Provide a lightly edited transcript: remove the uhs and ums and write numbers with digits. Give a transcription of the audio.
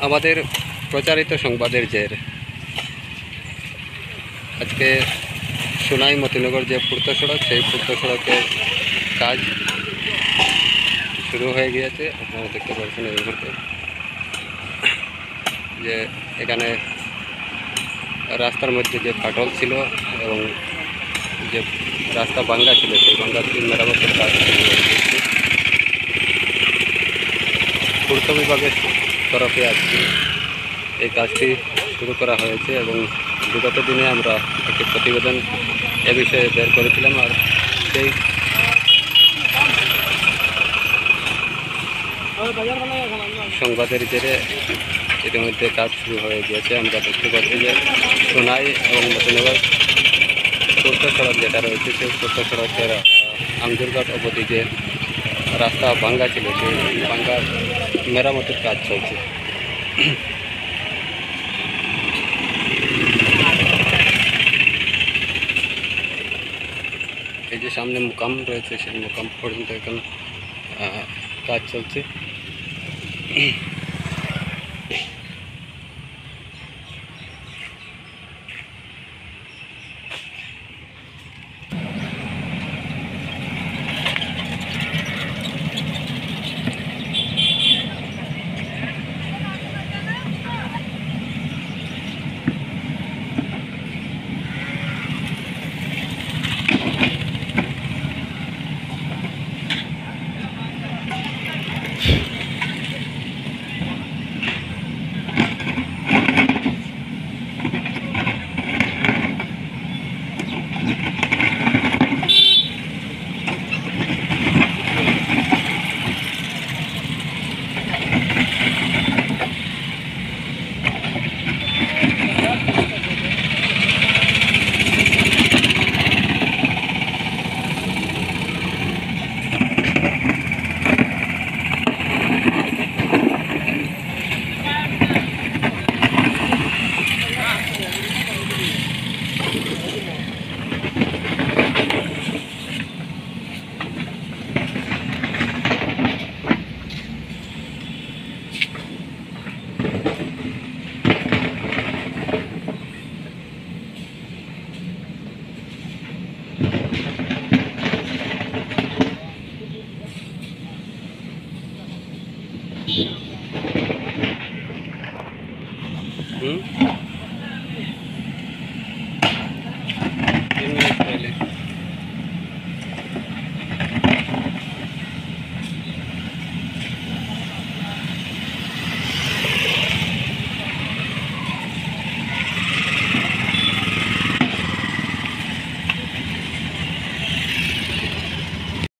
আমাদের প্রচারিত সংবাদের জের আজকে সোনাই মতিনগর যে পূর্ত সড়ক, সেই পূর্ত সড়কের কাজ শুরু হয়ে গিয়েছে। আপনারা দেখতে পাচ্ছেন এই মুহূর্তে যে এখানে রাস্তার মধ্যে যে ফাটল ছিল এবং যে রাস্তা ভাঙ্গা ছিল, সেই ভাঙ্গাটি মেরামতের কাজ শুরু হয়ে গিয়েছে। পূর্ত বিভাগের তরফে আজকে এই কাজটি শুরু করা হয়েছে এবং বিগত দিনে আমরা একটি প্রতিবেদন এ বিষয়ে বের করেছিলাম। আর সেই সংবাদের জেরে ইতিমধ্যে কাজ শুরু হয়ে গিয়েছে। আমরা দেখতে পাচ্ছি যে সোনাই এবং মতিনগর পূর্ত সড়ক যেটা রয়েছে, সেই পূর্ত সড়কের আমজুরঘাট অবধি যে রাস্তা ভাঙ্গা ছিল, সেই ভাঙ্গার মেরামতের কাজ চলছে। এই যে সামনে মুকাম রয়েছে, সেই মুকাম পর্যন্ত এখন কাজ চলছে।